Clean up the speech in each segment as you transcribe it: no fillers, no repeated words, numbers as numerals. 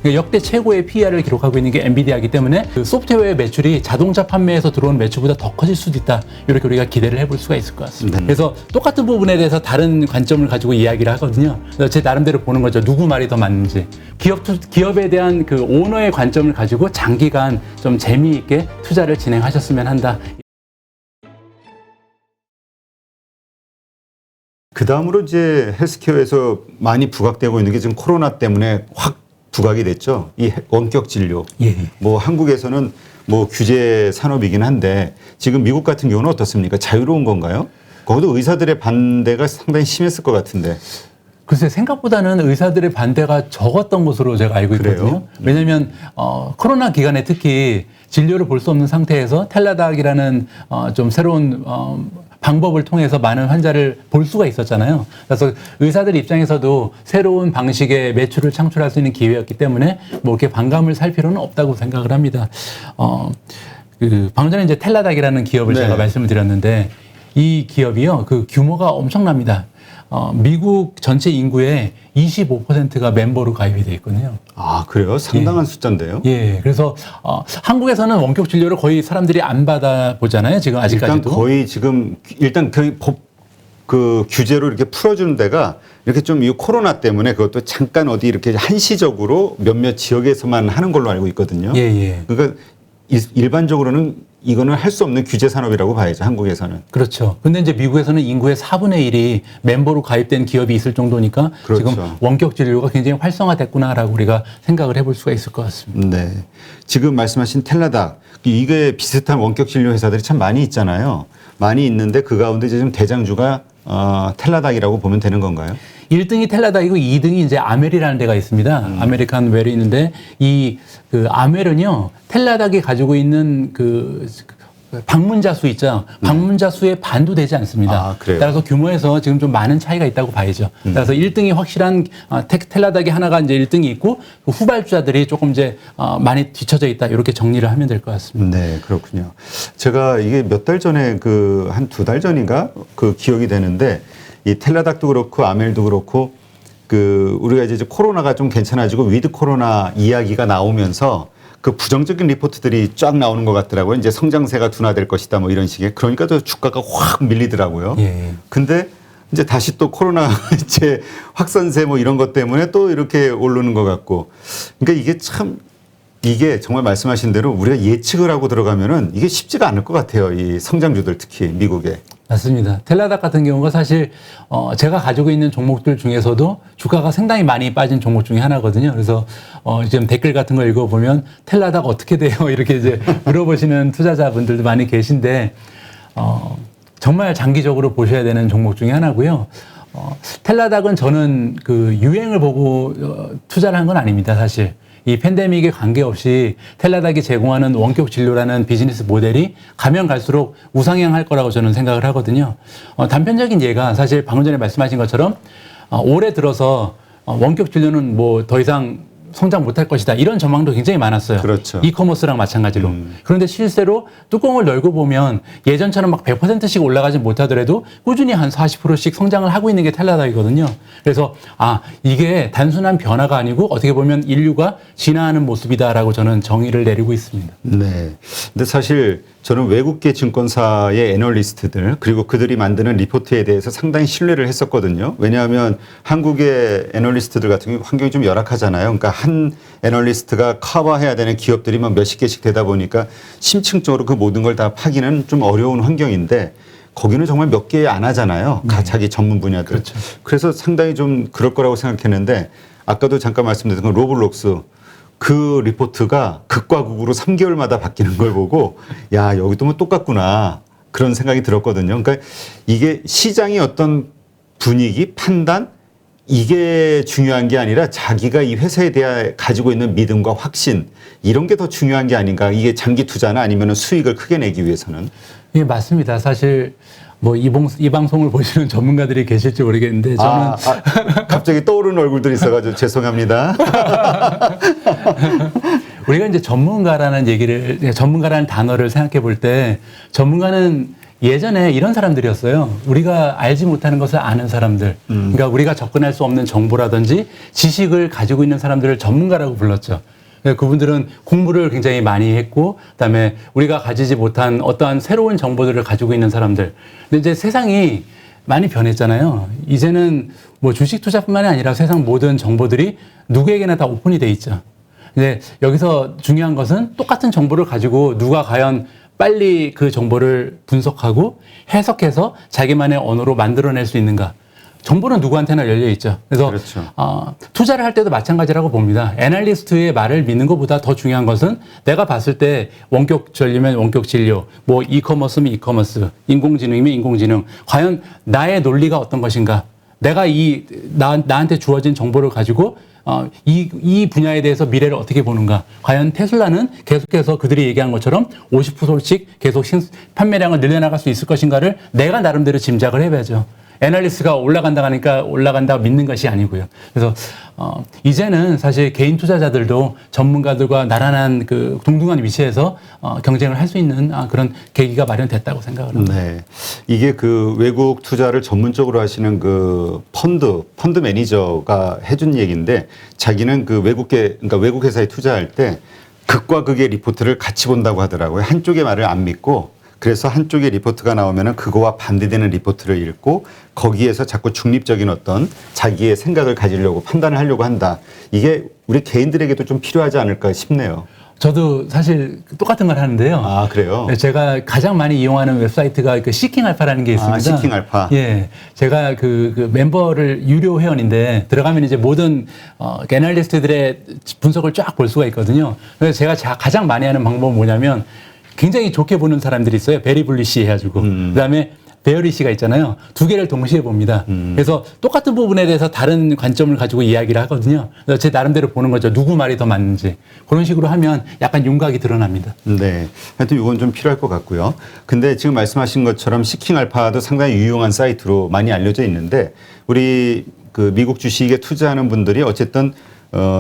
그러니까 역대 최고의 PER을 기록하고 있는 게 엔비디아이기 때문에 그 소프트웨어 매출이 자동차 판매에서 들어오는 매출보다 더 커질 수도 있다. 이렇게 우리가 기대를 해볼 수가 있을 것 같습니다. 그래서 똑같은 부분에 대해서 다른 관점을 가지고 이야기를 하거든요. 그래서 제 나름대로 보는 거죠. 누구 말이 더 맞는지. 기업에 대한 그 오너의 관점을 가지고 장기간 좀 재미있게 투자를 진행하셨으면 한다. 그 다음으로 이제 헬스케어에서 많이 부각되고 있는 게 지금 코로나 때문에 확 부각이 됐죠. 이 원격 진료. 예. 뭐 한국에서는 뭐 규제 산업이긴 한데 지금 미국 같은 경우는 어떻습니까? 자유로운 건가요? 거기도 의사들의 반대가 상당히 심했을 것 같은데. 글쎄 생각보다는 의사들의 반대가 적었던 것으로 제가 알고 있거든요. 그래요? 왜냐하면 코로나 기간에 특히 진료를 볼 수 없는 상태에서 텔레닥이라는 좀 새로운 방법을 통해서 많은 환자를 볼 수가 있었잖아요. 그래서 의사들 입장에서도 새로운 방식의 매출을 창출할 수 있는 기회였기 때문에 뭐 이렇게 반감을 살 필요는 없다고 생각을 합니다. 방금 전에 이제 텔레닥이라는 기업을 네. 제가 말씀을 드렸는데 이 기업이요, 그 규모가 엄청납니다. 미국 전체 인구의 25%가 멤버로 가입이 되어 있거든요. 아, 그래요? 상당한 숫자인데요? 예, 그래서 한국에서는 원격 진료를 거의 사람들이 안 받아보잖아요. 지금 아직까지도. 일단 거의 지금 일단 그 규제로 이렇게 풀어주는 데가 이렇게 좀 이 코로나 때문에 그것도 잠깐 어디 이렇게 한시적으로 몇몇 지역에서만 하는 걸로 알고 있거든요. 예, 예. 그러니까 일반적으로는 이거는 할 수 없는 규제 산업이라고 봐야죠. 한국에서는. 그렇죠. 근데 이제 미국에서는 인구의 4분의 1이 멤버로 가입된 기업이 있을 정도니까 그렇죠. 지금 원격 진료가 굉장히 활성화됐구나라고 우리가 생각을 해볼 수가 있을 것 같습니다. 네. 지금 말씀하신 텔라닥, 이게 비슷한 원격 진료 회사들이 참 많이 있잖아요. 많이 있는데 그 가운데 이제 좀 대장주가 텔라닥이라고 보면 되는 건가요? 1등이 텔라닥이고 2등이 이제 아멜이라는 데가 있습니다. 아메리칸 웰이 있는데 그 아멜은요, 텔라닥이 가지고 있는 그 방문자 수 있죠. 방문자 수의 반도 되지 않습니다. 아, 그래요? 따라서 규모에서 지금 좀 많은 차이가 있다고 봐야죠. 따라서 1등이 확실한 텔라닥이 하나가 이제 1등이 있고 그 후발주자들이 조금 이제 많이 뒤쳐져 있다. 이렇게 정리를 하면 될 것 같습니다. 네, 그렇군요. 제가 이게 몇 달 전에 한 2달 전인가 그 기억이 되는데 이 텔라닥도 그렇고 아멜도 그렇고 우리가 이제 코로나가 좀 괜찮아지고 위드 코로나 이야기가 나오면서 그 부정적인 리포트들이 쫙 나오는 것 같더라고요. 이제 성장세가 둔화될 것이다 뭐 이런 식의. 그러니까 또 주가가 확 밀리더라고요. 예. 근데 이제 다시 또 코로나 이제 확산세 뭐 이런 것 때문에 또 이렇게 오르는 것 같고. 그러니까 이게 정말 말씀하신 대로 우리가 예측을 하고 들어가면은 이게 쉽지가 않을 것 같아요. 이 성장주들 특히 미국에. 맞습니다. 텔라닥 같은 경우가 사실 제가 가지고 있는 종목들 중에서도 주가가 상당히 많이 빠진 종목 중에 하나거든요. 그래서 지금 댓글 같은 거 읽어보면 텔라닥 어떻게 돼요? 이렇게 이제 물어보시는 투자자분들도 많이 계신데 정말 장기적으로 보셔야 되는 종목 중에 하나고요. 텔라닥은 저는 그 유행을 보고 투자를 한 건 아닙니다, 사실. 이 팬데믹에 관계없이 텔라닥이 제공하는 원격 진료라는 비즈니스 모델이 가면 갈수록 우상향할 거라고 저는 생각을 하거든요. 단편적인 예가 사실 방금 전에 말씀하신 것처럼 올해 들어서 원격 진료는 뭐 더 이상 성장 못할 것이다. 이런 전망도 굉장히 많았어요. 그렇죠. 이커머스랑 마찬가지로. 그런데 실제로 뚜껑을 열고 보면 예전처럼 막 100%씩 올라가지 못하더라도 꾸준히 한 40%씩 성장을 하고 있는 게 텔라닥이거든요. 그래서 이게 단순한 변화가 아니고 어떻게 보면 인류가 진화하는 모습이다라고 저는 정의를 내리고 있습니다. 네. 근데 사실 저는 외국계 증권사의 애널리스트들 그리고 그들이 만드는 리포트에 대해서 상당히 신뢰를 했었거든요. 왜냐하면 한국의 애널리스트들 같은 경우 환경이 좀 열악하잖아요. 그러니까 한 애널리스트가 커버해야 되는 기업들이 막 몇십 개씩 되다 보니까 심층적으로 그 모든 걸 다 파기는 좀 어려운 환경인데 거기는 정말 몇 개 안 하잖아요. 자기 전문 분야들. 그렇죠. 그래서 상당히 좀 그럴 거라고 생각했는데 아까도 잠깐 말씀드린 건 로블록스 그 리포트가 극과 극으로 3개월마다 바뀌는 걸 보고 야 여기도 뭐 똑같구나 그런 생각이 들었거든요. 그러니까 이게 시장의 어떤 분위기, 판단 이게 중요한 게 아니라 자기가 이 회사에 대해 가지고 있는 믿음과 확신 이런 게 더 중요한 게 아닌가. 이게 장기 투자나 아니면 수익을 크게 내기 위해서는. 예, 맞습니다. 사실 뭐 이 방송을 보시는 전문가들이 계실지 모르겠는데 저는 갑자기 떠오르는 얼굴들이 있어가지고 죄송합니다. 우리가 이제 전문가라는 단어를 생각해 볼 때 전문가는 예전에 이런 사람들이었어요. 우리가 알지 못하는 것을 아는 사람들. 그러니까 우리가 접근할 수 없는 정보라든지 지식을 가지고 있는 사람들을 전문가라고 불렀죠. 그분들은 공부를 굉장히 많이 했고, 그다음에 우리가 가지지 못한 어떠한 새로운 정보들을 가지고 있는 사람들. 근데 이제 세상이 많이 변했잖아요. 이제는 뭐 주식 투자뿐만이 아니라 세상 모든 정보들이 누구에게나 다 오픈이 돼 있죠. 근데 여기서 중요한 것은 똑같은 정보를 가지고 누가 과연 빨리 그 정보를 분석하고 해석해서 자기만의 언어로 만들어낼 수 있는가. 정보는 누구한테나 열려 있죠. 그래서 그렇죠. 투자를 할 때도 마찬가지라고 봅니다. 애널리스트의 말을 믿는 것보다 더 중요한 것은 내가 봤을 때 원격 진료면 원격 진료, 뭐 이커머스면 이커머스, 인공지능이면 인공지능. 과연 나의 논리가 어떤 것인가? 내가 나한테 주어진 정보를 가지고 이 분야에 대해서 미래를 어떻게 보는가? 과연 테슬라는 계속해서 그들이 얘기한 것처럼 50%씩 계속 판매량을 늘려나갈 수 있을 것인가를 내가 나름대로 짐작을 해봐야죠. 애널리스트가 올라간다 하니까 올라간다 믿는 것이 아니고요. 그래서 이제는 사실 개인 투자자들도 전문가들과 나란한 그 동등한 위치에서 경쟁을 할 수 있는 그런 계기가 마련됐다고 생각을 합니다. 네. 이게 그 외국 투자를 전문적으로 하시는 그 펀드 매니저가 해준 얘기인데 자기는 그 그러니까 외국 회사에 투자할 때 극과 극의 리포트를 같이 본다고 하더라고요. 한쪽의 말을 안 믿고 그래서 한쪽의 리포트가 나오면은 그거와 반대되는 리포트를 읽고 거기에서 자꾸 중립적인 어떤 자기의 생각을 가지려고 판단을 하려고 한다. 이게 우리 개인들에게도 좀 필요하지 않을까 싶네요. 저도 사실 똑같은 걸 하는데요. 아, 그래요? 제가 가장 많이 이용하는 웨브사이트가 그 시킹알파라는 게 있습니다. 시킹알파. 예. 제가 그 멤버를 유료 회원인데 들어가면 이제 모든 애널리스트들의 분석을 쫙 볼 수가 있거든요. 그래서 제가 가장 많이 하는 방법은 뭐냐면 굉장히 좋게 보는 사람들이 있어요. 베리 블리시 해가지고. 그다음에 베어리 씨가 있잖아요. 두 개를 동시에 봅니다. 그래서 똑같은 부분에 대해서 다른 관점을 가지고 이야기를 하거든요. 그래서 제 나름대로 보는 거죠. 누구 말이 더 맞는지. 그런 식으로 하면 약간 윤곽이 드러납니다. 네. 하여튼 이건 좀 필요할 것 같고요. 근데 지금 말씀하신 것처럼 시킹알파도 상당히 유용한 사이트로 많이 알려져 있는데 우리 그 미국 주식에 투자하는 분들이 어쨌든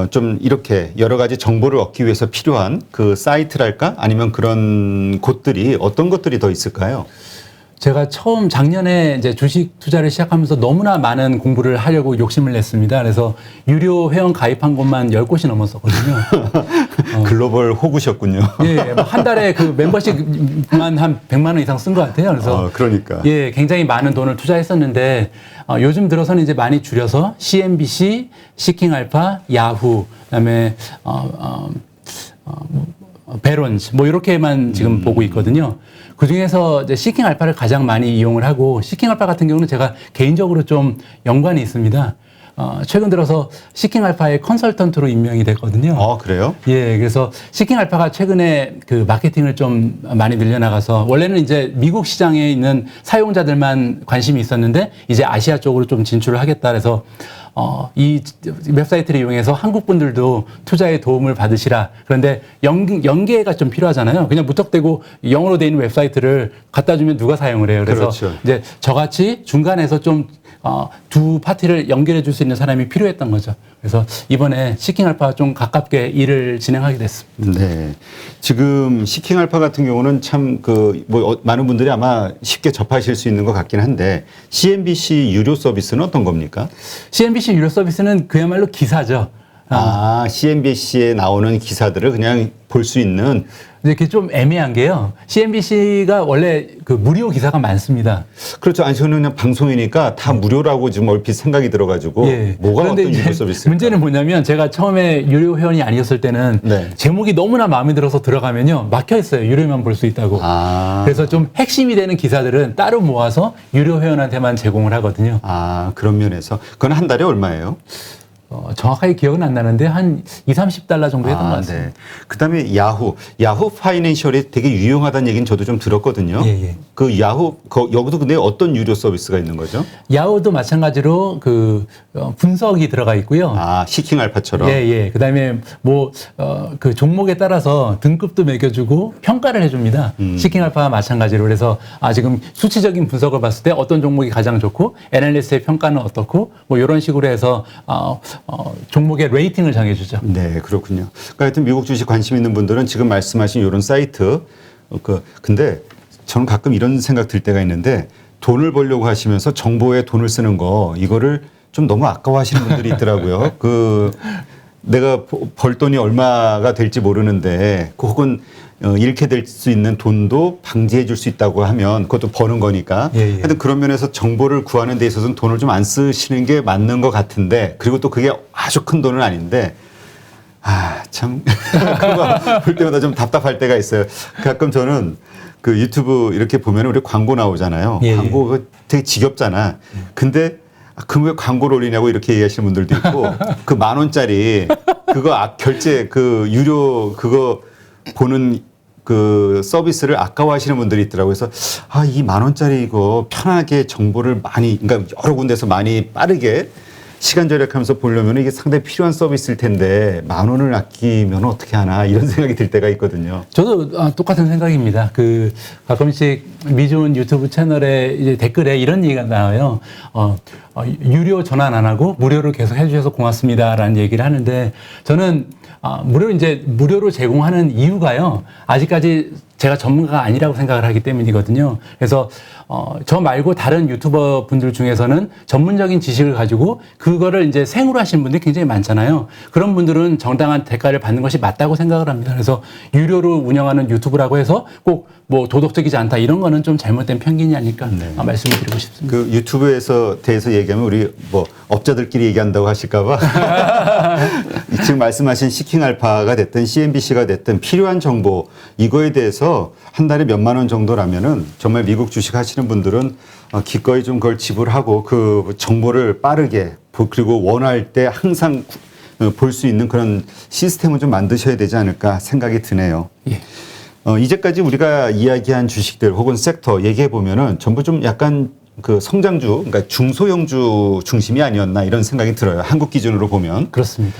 좀 이렇게 여러 가지 정보를 얻기 위해서 필요한 그 사이트랄까? 아니면 그런 곳들이 어떤 것들이 더 있을까요? 제가 처음 작년에 이제 주식 투자를 시작하면서 너무나 많은 공부를 하려고 욕심을 냈습니다. 그래서 유료 회원 가입한 곳만 10곳이 넘었었거든요. 글로벌 호구셨군요. 예, 뭐 한 달에 그 멤버십만 한 100만 원 이상 쓴 것 같아요. 그래서 그러니까. 예, 굉장히 많은 돈을 투자했었는데 요즘 들어서는 이제 많이 줄여서 CNBC, 시킹알파, 야후, 그다음에 베론즈 뭐 이렇게만 지금 보고 있거든요. 그 중에서 이제 시킹알파를 가장 많이 이용을 하고 시킹알파 같은 경우는 제가 개인적으로 좀 연관이 있습니다. 최근 들어서 시킹알파의 컨설턴트로 임명이 됐거든요. 그래요? 예, 그래서 시킹알파가 최근에 그 마케팅을 좀 많이 늘려나가서 원래는 이제 미국 시장에 있는 사용자들만 관심이 있었는데 이제 아시아 쪽으로 좀 진출을 하겠다 그래서 이 웹사이트를 이용해서 한국 분들도 투자에 도움을 받으시라. 그런데 연계가 좀 필요하잖아요. 그냥 무턱대고 영어로 돼 있는 웹사이트를 갖다 주면 누가 사용을 해요. 그래서 그렇죠. 이제 저같이 중간에서 좀 두 파티를 연결해 줄 수 있는 사람이 필요했던 거죠. 그래서 이번에 시킹알파 좀 가깝게 일을 진행하게 됐습니다. 네. 지금 시킹알파 같은 경우는 참 많은 분들이 아마 쉽게 접하실 수 있는 것 같긴 한데 CNBC 유료 서비스는 어떤 겁니까? CNBC 유료 서비스는 그야말로 기사죠. CNBC에 나오는 기사들을 그냥 볼 수 있는. 근데 그게 좀 애매한 게요. CNBC가 원래 그 무료 기사가 많습니다. 그렇죠. 아니, 저는 그냥 방송이니까 다 무료라고 지금 얼핏 생각이 들어가지고. 예. 뭐가 그런데 어떤 이제 유료 서비스일까? 문제는 뭐냐면 제가 처음에 유료 회원이 아니었을 때는 네. 제목이 너무나 마음에 들어서 들어가면요. 막혀 있어요. 유료만 볼 수 있다고. 그래서 좀 핵심이 되는 기사들은 따로 모아서 유료 회원한테만 제공을 하거든요. 그런 면에서. 그건 한 달에 얼마예요? 정확하게 기억은 안 나는데 한 20-30달러 정도 했던 것 같습니다. 네. 그다음에 야후 파이낸셜이 되게 유용하다는 얘기는 저도 좀 들었거든요. 예. 그 야후 여기도 근데 어떤 유료 서비스가 있는 거죠? 야후도 마찬가지로 그 분석이 들어가 있고요. 시킹알파처럼. 예. 그다음에 그 종목에 따라서 등급도 매겨주고 평가를 해줍니다. 시킹알파와 마찬가지로. 그래서 지금 수치적인 분석을 봤을 때 어떤 종목이 가장 좋고 애널리스트의 평가는 어떻고 뭐 이런 식으로 해서 종목의 레이팅을 정해주죠. 네, 그렇군요. 그러니까 하여튼 미국 주식 관심 있는 분들은 지금 말씀하신 이런 사이트 근데 저는 가끔 이런 생각 들 때가 있는데 돈을 벌려고 하시면서 정보에 돈을 쓰는 거 이거를 좀 너무 아까워하시는 분들이 있더라고요. 내가 벌 돈이 얼마가 될지 모르는데 혹은 잃게 될 수 있는 돈도 방지해 줄 수 있다고 하면 그것도 버는 거니까. 하여튼 그런 면에서 정보를 구하는 데 있어서는 돈을 좀 안 쓰시는 게 맞는 것 같은데 그리고 또 그게 아주 큰 돈은 아닌데 참 그거 볼 때마다 좀 답답할 때가 있어요. 가끔 저는 그 유튜브 이렇게 보면 우리 광고 나오잖아요. 광고 되게 지겹잖아. 근데 그럼 왜 광고를 올리냐고 이렇게 얘기하시는 분들도 있고 그 10,000원짜리 그거 결제 그 유료 그거 보는 그 서비스를 아까워하시는 분들이 있더라고요. 그래서 이 10,000원짜리 이거 편하게 정보를 많이 그러니까 여러 군데서 많이 빠르게 시간 절약하면서 보려면 이게 상당히 필요한 서비스일 텐데 10,000원을 아끼면 어떻게 하나 이런 생각이 들 때가 있거든요. 저도 똑같은 생각입니다. 가끔씩 미주은 유튜브 채널에 이제 댓글에 이런 얘기가 나와요. 유료 전환 안 하고 무료로 계속 해주셔서 고맙습니다라는 얘기를 하는데 저는 무료로 제공하는 이유가요. 아직까지 제가 전문가가 아니라고 생각을 하기 때문이거든요. 그래서 저 말고 다른 유튜버 분들 중에서는 전문적인 지식을 가지고 그거를 이제 생으로 하시는 분들이 굉장히 많잖아요. 그런 분들은 정당한 대가를 받는 것이 맞다고 생각을 합니다. 그래서 유료로 운영하는 유튜브라고 해서 꼭 뭐 도덕적이지 않다 이런 거는 좀 잘못된 편견이 아닐까 말씀을 드리고 싶습니다. 그 유튜브에서 대해서 얘기하면 우리 뭐 업자들끼리 얘기한다고 하실까봐 지금 말씀하신 시킹알파가 됐든 CNBC가 됐든 필요한 정보 이거에 대해서 한 달에 몇만 원 정도라면은 정말 미국 주식 하시는 분들은 기꺼이 좀 그걸 지불하고 그 정보를 빠르게 그리고 원할 때 항상 볼 수 있는 그런 시스템을 좀 만드셔야 되지 않을까 생각이 드네요. 예. 이제까지 우리가 이야기한 주식들 혹은 섹터 얘기해 보면은 전부 좀 약간 그 성장주, 그러니까 중소형주 중심이 아니었나 이런 생각이 들어요. 한국 기준으로 보면. 그렇습니다.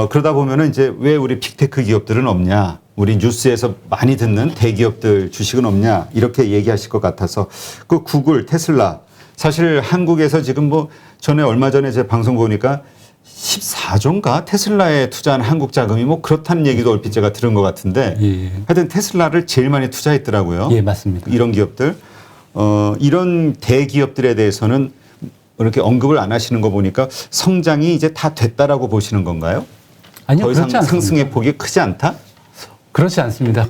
그러다 보면은 이제 왜 우리 빅테크 기업들은 없냐, 우리 뉴스에서 많이 듣는 대기업들 주식은 없냐 이렇게 얘기하실 것 같아서 그 구글, 테슬라 사실 한국에서 지금 뭐 전에 얼마 전에 제 방송 보니까 14조인가 테슬라에 투자한 한국 자금이 뭐 그렇다는 얘기도 얼핏 제가 들은 것 같은데 하여튼 테슬라를 제일 많이 투자했더라고요. 예, 맞습니다. 이런 기업들. 이런 대기업들에 대해서는 이렇게 언급을 안 하시는 거 보니까 성장이 이제 다 됐다라고 보시는 건가요? 아니요, 더 이상 그렇지 않습니다. 상승의 폭이 크지 않다? 그렇지 않습니다.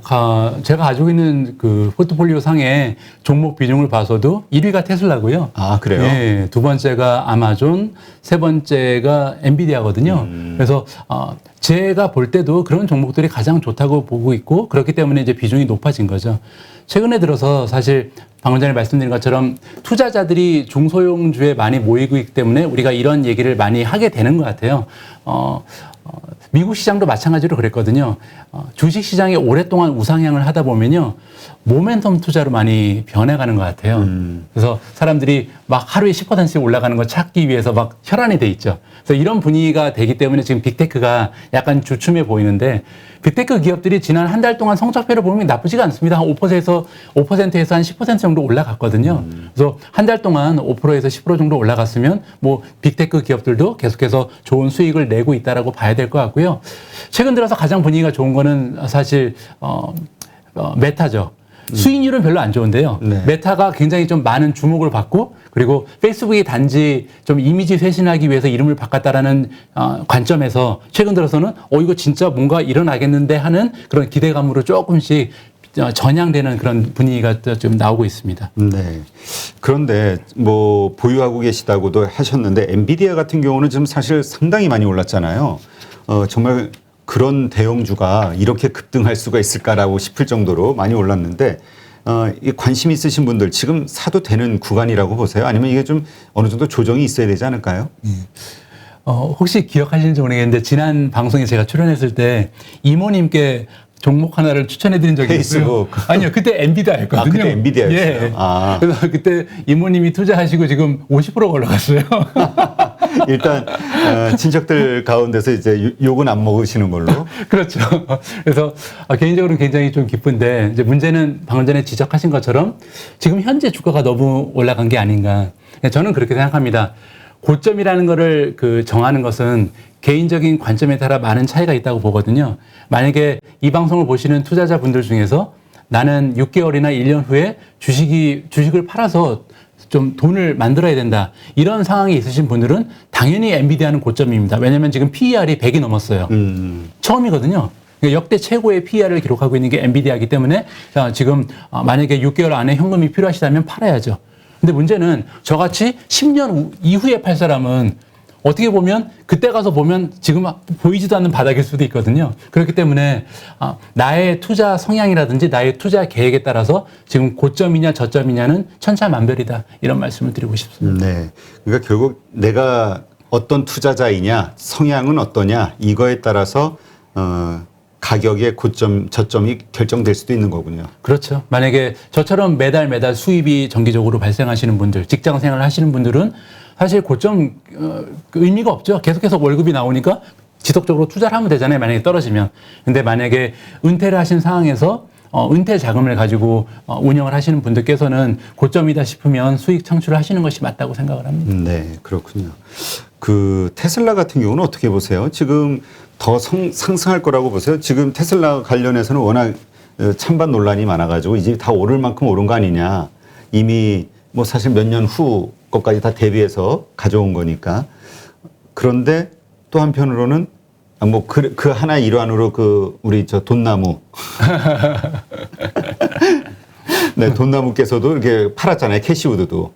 제가 가지고 있는 그 포트폴리오 상의 종목 비중을 봐서도 1위가 테슬라고요. 아, 그래요? 네, 두 번째가 아마존, 세 번째가 엔비디아거든요. 그래서 제가 볼 때도 그런 종목들이 가장 좋다고 보고 있고 그렇기 때문에 이제 비중이 높아진 거죠. 최근에 들어서 사실 방금 전에 말씀드린 것처럼 투자자들이 중소형주에 많이 모이고 있기 때문에 우리가 이런 얘기를 많이 하게 되는 것 같아요. 미국 시장도 마찬가지로 그랬거든요. 주식 시장이 오랫동안 우상향을 하다 보면요. 모멘텀 투자로 많이 변해가는 것 같아요. 그래서 사람들이 막 하루에 10%씩 올라가는 거 찾기 위해서 막 혈안이 돼 있죠. 그래서 이런 분위기가 되기 때문에 지금 빅테크가 약간 주춤해 보이는데 빅테크 기업들이 지난 한 달 동안 성적표를 보면 나쁘지가 않습니다. 한 5%에서 한 10% 정도 올라갔거든요. 그래서 한 달 동안 5%에서 10% 정도 올라갔으면 뭐 빅테크 기업들도 계속해서 좋은 수익을 내고 있다라고 봐야 될 것 같고요. 최근 들어서 가장 분위기가 좋은 거는 사실 메타죠. 수익률은 별로 안 좋은데요. 네. 메타가 굉장히 좀 많은 주목을 받고 그리고 페이스북이 단지 좀 이미지 쇄신하기 위해서 이름을 바꿨다라는 관점에서 최근 들어서는 이거 진짜 뭔가 일어나겠는데 하는 그런 기대감으로 조금씩 전향되는 그런 분위기가 좀 나오고 있습니다. 네. 그런데 뭐 보유하고 계시다고도 하셨는데 엔비디아 같은 경우는 지금 사실 상당히 많이 올랐잖아요. 정말 그런 대형주가 이렇게 급등할 수가 있을까라고 싶을 정도로 많이 올랐는데 이 관심 있으신 분들 지금 사도 되는 구간이라고 보세요? 아니면 이게 좀 어느 정도 조정이 있어야 되지 않을까요? 혹시 기억하시는지 모르겠는데 지난 방송에 제가 출연했을 때 이모님께 종목 하나를 추천해드린 적이 있어요. 아니요, 그때 엔비디아였거든요. 그때 엔비디아였어요. 예. 아. 그래서 그때 이모님이 투자하시고 지금 50% 올라갔어요. 일단 친척들 가운데서 이제 욕은 안 먹으시는 걸로. 그렇죠. 그래서 개인적으로는 굉장히 좀 기쁜데 이제 문제는 방금 전에 지적하신 것처럼 지금 현재 주가가 너무 올라간 게 아닌가. 저는 그렇게 생각합니다. 고점이라는 거를 정하는 것은 개인적인 관점에 따라 많은 차이가 있다고 보거든요. 만약에 이 방송을 보시는 투자자분들 중에서 나는 6개월이나 1년 후에 주식을 팔아서 좀 돈을 만들어야 된다. 이런 상황이 있으신 분들은 당연히 엔비디아는 고점입니다. 왜냐하면 지금 PER이 100이 넘었어요. 처음이거든요. 그러니까 역대 최고의 PER을 기록하고 있는 게 엔비디아이기 때문에 지금 만약에 6개월 안에 현금이 필요하시다면 팔아야죠. 근데 문제는 저같이 10년 이후에 팔 사람은 어떻게 보면 그때 가서 보면 지금 보이지도 않는 바닥일 수도 있거든요. 그렇기 때문에 나의 투자 성향이라든지 나의 투자 계획에 따라서 지금 고점이냐 저점이냐는 천차만별이다. 이런 말씀을 드리고 싶습니다. 네. 그러니까 결국 내가 어떤 투자자이냐, 성향은 어떠냐, 이거에 따라서 가격의 고점, 저점이 결정될 수도 있는 거군요. 그렇죠. 만약에 저처럼 매달 수입이 정기적으로 발생하시는 분들, 직장 생활을 하시는 분들은 사실 고점 의미가 없죠. 계속해서 월급이 나오니까 지속적으로 투자를 하면 되잖아요. 만약에 떨어지면. 근데 만약에 은퇴를 하신 상황에서 은퇴 자금을 가지고 운영을 하시는 분들께서는 고점이다 싶으면 수익 창출을 하시는 것이 맞다고 생각을 합니다. 네, 그렇군요. 그 테슬라 같은 경우는 어떻게 보세요? 지금 더 상승할 거라고 보세요? 지금 테슬라 관련해서는 워낙 찬반 논란이 많아가지고 이제 다 오를 만큼 오른 거 아니냐. 이미 뭐 사실 몇 년 후 것까지 다 대비해서 가져온 거니까. 그런데 또 한편으로는 뭐 그 하나의 일환으로 우리 돈나무 네, 돈나무께서도 이렇게 팔았잖아요. 캐시우드도.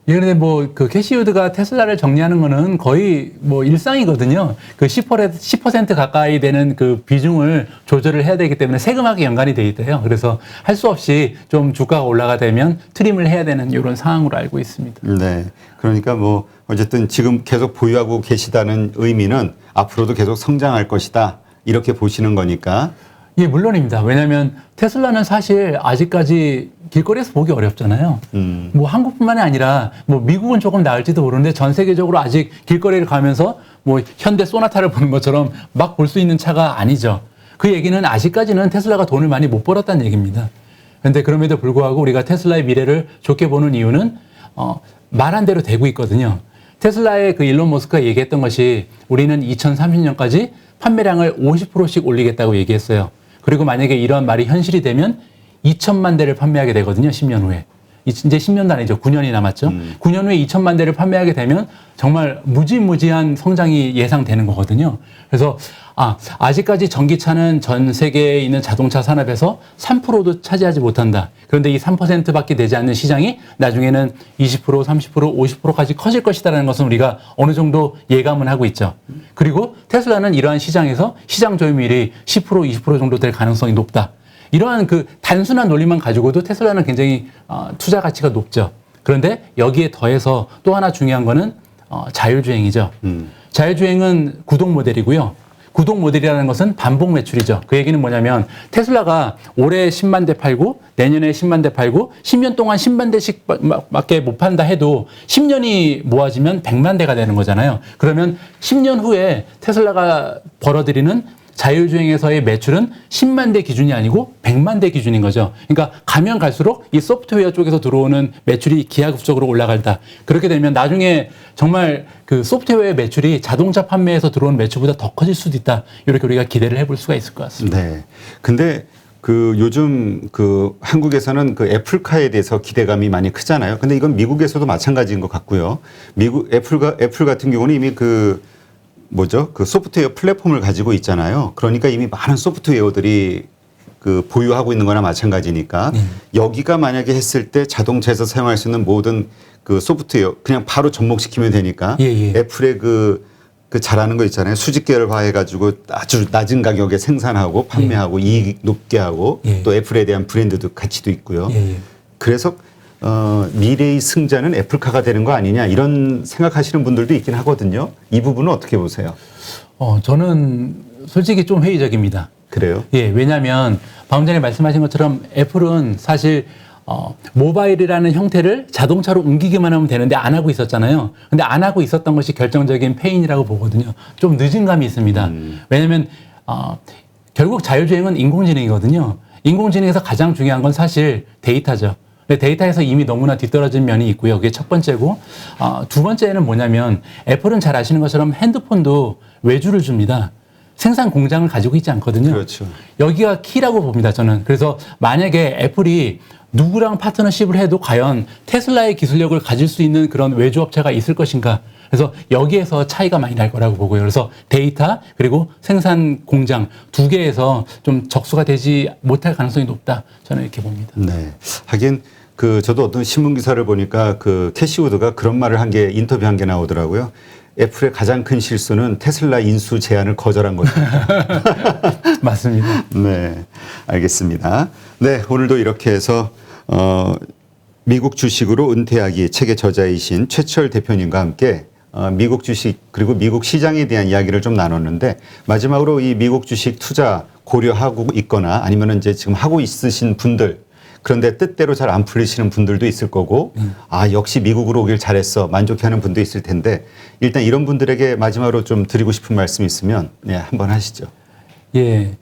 예, 그런데 그 캐시우드가 테슬라를 정리하는 거는 거의 일상이거든요. 그 10% 가까이 되는 그 비중을 조절을 해야 되기 때문에 세금하게 연관이 돼 있대요. 그래서 할 수 없이 좀 주가가 올라가 되면 트림을 해야 되는 이런 상황으로 알고 있습니다. 네. 그러니까 어쨌든 지금 계속 보유하고 계시다는 의미는 앞으로도 계속 성장할 것이다. 이렇게 보시는 거니까. 예, 물론입니다. 왜냐하면 테슬라는 사실 아직까지 길거리에서 보기 어렵잖아요. 한국뿐만이 아니라 미국은 조금 나을지도 모르는데 전 세계적으로 아직 길거리를 가면서 현대 소나타를 보는 것처럼 막 볼 수 있는 차가 아니죠. 그 얘기는 아직까지는 테슬라가 돈을 많이 못 벌었다는 얘기입니다. 그런데 그럼에도 불구하고 우리가 테슬라의 미래를 좋게 보는 이유는 말한 대로 되고 있거든요. 테슬라의 그 일론 머스크가 얘기했던 것이 우리는 2030년까지 판매량을 50%씩 올리겠다고 얘기했어요. 그리고 만약에 이런 말이 현실이 되면 2천만 대를 판매하게 되거든요. 10년 후에. 이제 10년도 아니죠. 9년이 남았죠. 9년 후에 2천만 대를 판매하게 되면 정말 무지무지한 성장이 예상되는 거거든요. 그래서 아직까지 전기차는 전 세계에 있는 자동차 산업에서 3%도 차지하지 못한다. 그런데 이 3%밖에 되지 않는 시장이 나중에는 20%, 30%, 50%까지 커질 것이다라는 것은 우리가 어느 정도 예감은 하고 있죠. 그리고 테슬라는 이러한 시장에서 시장 점유율이 10%, 20% 정도 될 가능성이 높다. 이러한 그 단순한 논리만 가지고도 테슬라는 굉장히 투자 가치가 높죠. 그런데 여기에 더해서 또 하나 중요한 거는 자율주행이죠. 자율주행은 구동 모델이고요. 구동 모델이라는 것은 반복 매출이죠. 그 얘기는 뭐냐면 테슬라가 올해 10만 대 팔고 내년에 10만 대 팔고 10년 동안 10만 대씩 밖에 못 판다 해도 10년이 모아지면 100만 대가 되는 거잖아요. 그러면 10년 후에 테슬라가 벌어들이는 자율주행에서의 매출은 10만 대 기준이 아니고 100만 대 기준인 거죠. 그러니까 가면 갈수록 이 소프트웨어 쪽에서 들어오는 매출이 기하급수적으로 올라간다. 그렇게 되면 나중에 정말 그 소프트웨어의 매출이 자동차 판매에서 들어오는 매출보다 더 커질 수도 있다. 이렇게 우리가 기대를 해볼 수가 있을 것 같습니다. 네. 근데 요즘 한국에서는 애플카에 대해서 기대감이 많이 크잖아요. 근데 이건 미국에서도 마찬가지인 것 같고요. 애플 같은 경우는 이미 소프트웨어 플랫폼을 가지고 있잖아요. 그러니까 이미 많은 소프트웨어들이 보유하고 있는 거나 마찬가지니까 여기가 만약에 했을 때 자동차에서 사용할 수 있는 모든 소프트웨어 그냥 바로 접목시키면 되니까 애플의 잘하는 거 있잖아요. 수직 계열화해가지고 아주 낮은 가격에 생산하고 판매하고 이익 높게 하고 또 애플에 대한 브랜드도 가치도 있고요. 그래서 미래의 승자는 애플카가 되는 거 아니냐 이런 생각하시는 분들도 있긴 하거든요. 이 부분은 어떻게 보세요? 저는 솔직히 좀 회의적입니다. 그래요? 예, 왜냐하면 방금 전에 말씀하신 것처럼 애플은 사실 모바일이라는 형태를 자동차로 옮기기만 하면 되는데 안 하고 있었잖아요. 근데 안 하고 있었던 것이 결정적인 패인이라고 보거든요. 좀 늦은 감이 있습니다. 왜냐하면 결국 자율주행은 인공지능이거든요. 인공지능에서 가장 중요한 건 사실 데이터죠. 데이터에서 이미 너무나 뒤떨어진 면이 있고요. 그게 첫 번째고, 두 번째는 뭐냐면 애플은 잘 아시는 것처럼 핸드폰도 외주를 줍니다. 생산 공장을 가지고 있지 않거든요. 그렇죠. 여기가 키라고 봅니다, 저는. 그래서 만약에 애플이 누구랑 파트너십을 해도 과연 테슬라의 기술력을 가질 수 있는 그런 외주업체가 있을 것인가. 그래서 여기에서 차이가 많이 날 거라고 보고요. 그래서 데이터 그리고 생산 공장 두 개에서 좀 적수가 되지 못할 가능성이 높다. 저는 이렇게 봅니다. 네. 하긴 저도 어떤 신문 기사를 보니까 캐시 우드가 그런 말을 한 게 인터뷰한 게 나오더라고요. 애플의 가장 큰 실수는 테슬라 인수 제안을 거절한 거죠. 맞습니다. 네, 알겠습니다. 네, 오늘도 이렇게 해서 미국 주식으로 은퇴하기 책의 저자이신 최철 대표님과 함께 미국 주식 그리고 미국 시장에 대한 이야기를 좀 나눴는데 마지막으로 이 미국 주식 투자 고려하고 있거나 아니면 이제 지금 하고 있으신 분들 그런데 뜻대로 잘 안 풀리시는 분들도 있을 거고 아 역시 미국으로 오길 잘했어 만족해하는 분도 있을 텐데 일단 이런 분들에게 마지막으로 좀 드리고 싶은 말씀이 있으면 네, 한번 하시죠. 예,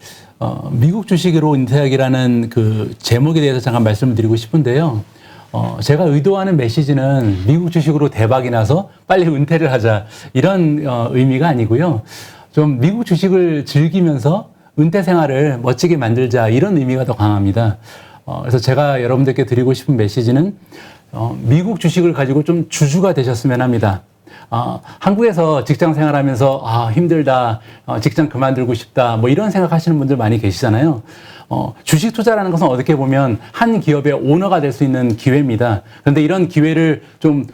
미국 주식으로 은퇴하기라는 그 제목에 대해서 잠깐 말씀을 드리고 싶은데요. 제가 의도하는 메시지는 미국 주식으로 대박이 나서 빨리 은퇴를 하자 이런 의미가 아니고요. 좀 미국 주식을 즐기면서 은퇴 생활을 멋지게 만들자 이런 의미가 더 강합니다. 그래서 제가 여러분들께 드리고 싶은 메시지는 미국 주식을 가지고 좀 주주가 되셨으면 합니다. 한국에서 직장 생활하면서 힘들다, 직장 그만두고 싶다, 뭐 이런 생각하시는 분들 많이 계시잖아요. 주식 투자라는 것은 어떻게 보면 한 기업의 오너가 될 수 있는 기회입니다. 그런데 이런 기회를 좀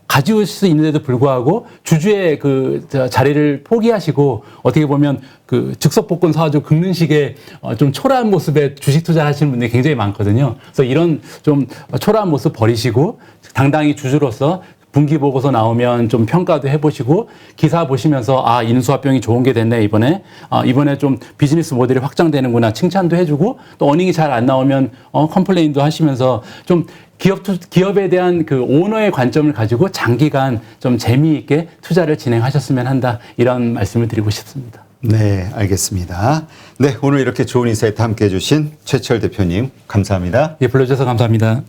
가지고 수 있는데도 불구하고 주주의 그 자리를 포기하시고 어떻게 보면 그 즉석복권 사가지고 긁는 식의 좀 초라한 모습에 주식 투자하시는 분들이 굉장히 많거든요. 그래서 이런 좀 초라한 모습 버리시고 당당히 주주로서 분기 보고서 나오면 좀 평가도 해보시고 기사 보시면서 인수합병이 좋은 게 됐네 이번에 좀 비즈니스 모델이 확장되는구나 칭찬도 해주고 또 어닝이 잘 안 나오면 컴플레인도 하시면서 좀 기업에 대한 그 오너의 관점을 가지고 장기간 좀 재미있게 투자를 진행하셨으면 한다 이런 말씀을 드리고 싶습니다. 네, 알겠습니다. 네, 오늘 이렇게 좋은 인사이트 함께 해주신 최철 대표님 감사합니다. 예, 불러주셔서 감사합니다.